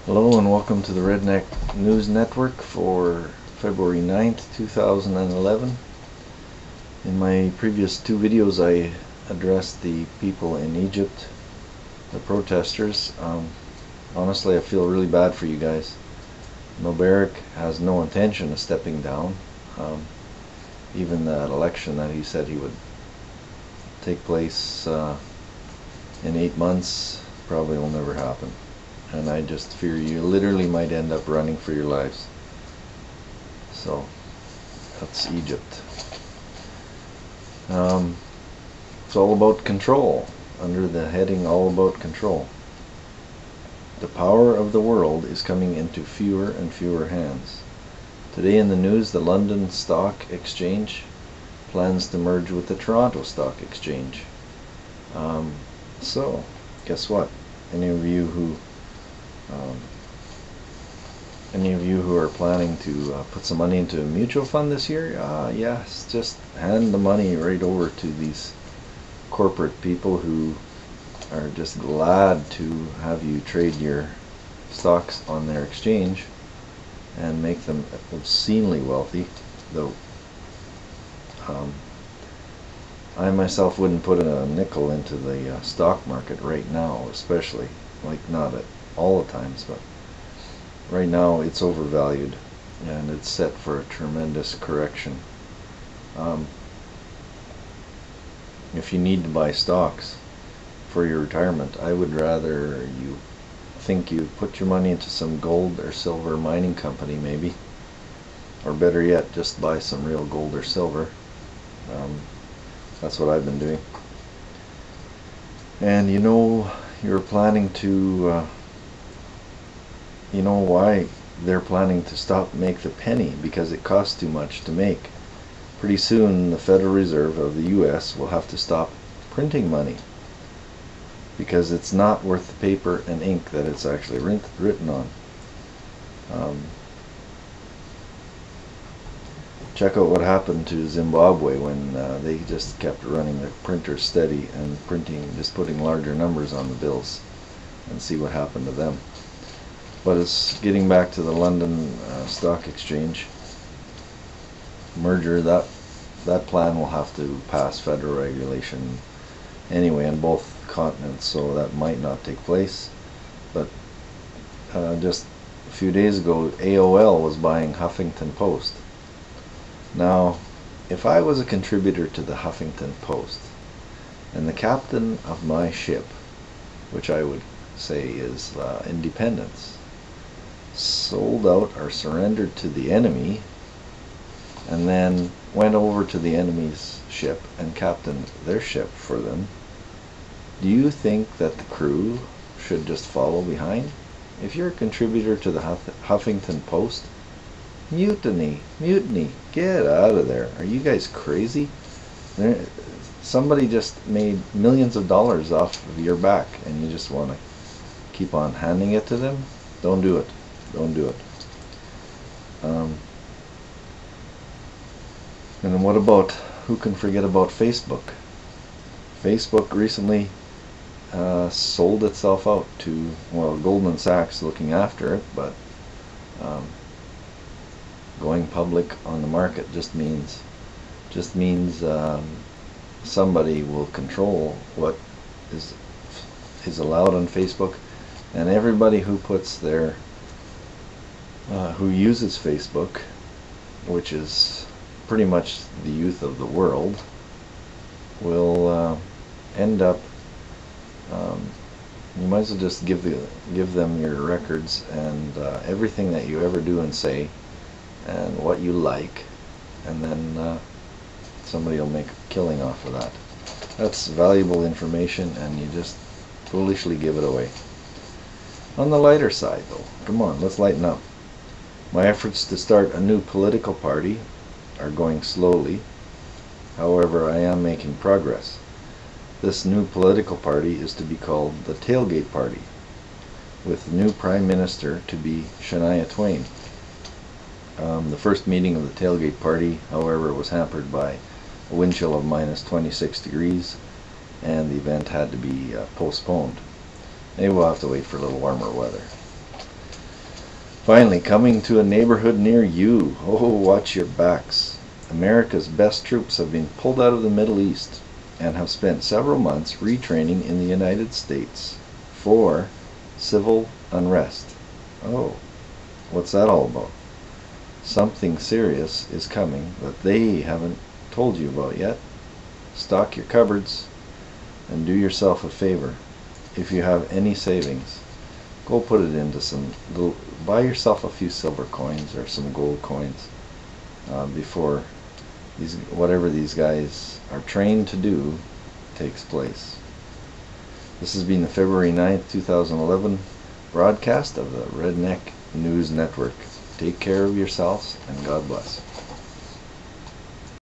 Hello and welcome to the Redneck News Network for February 9th, 2011. In my previous two videos I addressed the people in Egypt, the protesters. Honestly, I feel really bad for you guys. Mubarak has no intention of stepping down. Even that election that he said he would take place in 8 months probably will never happen. And I just fear you literally might end up running for your lives. So that's Egypt. It's all about control, under the heading all about control. The power of the world is coming into fewer and fewer hands. Today in the news, the London Stock Exchange plans to merge with the Toronto Stock Exchange. So guess what? Any of you who are planning to put some money into a mutual fund this year, yes, just hand the money right over to these corporate people who are just glad to have you trade your stocks on their exchange and make them obscenely wealthy. Though I myself wouldn't put a nickel into the stock market right now, especially, like, not at all the times, but right now it's overvalued and it's set for a tremendous correction. If you need to buy stocks for your retirement, I would rather you put your money into some gold or silver mining company, maybe, or better yet, just buy some real gold or silver. That's what I've been doing. And you know, you're planning to you know why they're planning to make the penny? Because it costs too much to make. Pretty soon the Federal Reserve of the US will have to stop printing money, because it's not worth the paper and ink that it's actually written on. Check out what happened to Zimbabwe when they just kept running the printers steady and just putting larger numbers on the bills, and see what happened to them. But it's getting back to the London Stock Exchange merger. That plan will have to pass federal regulation anyway on both continents, so that might not take place. But just a few days ago, AOL was buying Huffington Post. Now, if I was a contributor to the Huffington Post, and the captain of my ship, which I would say is independence, sold out or surrendered to the enemy, and then went over to the enemy's ship and captained their ship for them, do you think that the crew should just follow behind? If you're a contributor to the Huffington Post, mutiny, get out of there. Are you guys crazy? Somebody just made millions of dollars off of your back, and you just want to keep on handing it to them? Don't do it. Don't do it. And then what about, who can forget about Facebook? Facebook recently sold itself out to, well, Goldman Sachs looking after it, but going public on the market just means somebody will control what is allowed on Facebook, and everybody who puts their who uses Facebook, which is pretty much the youth of the world, will end up, you might as well just give them your records and everything that you ever do and say and what you like, and then somebody will make a killing off of that. That's valuable information, and you just foolishly give it away. On the lighter side, though, come on, let's lighten up. My efforts to start a new political party are going slowly. However, I am making progress. This new political party is to be called the Tailgate Party, with the new Prime Minister to be Shania Twain. The first meeting of the Tailgate Party, however, was hampered by a wind chill of minus 26 degrees, and the event had to be postponed. Maybe we'll have to wait for a little warmer weather. Finally, coming to a neighborhood near you. Oh, watch your backs. America's best troops have been pulled out of the Middle East and have spent several months retraining in the United States for civil unrest. Oh, what's that all about? Something serious is coming that they haven't told you about yet. Stock your cupboards and do yourself a favor. If you have any savings, go put it into buy yourself a few silver coins or some gold coins before whatever these guys are trained to do takes place. This has been the February 9th, 2011 broadcast of the Redneck News Network. Take care of yourselves and God bless.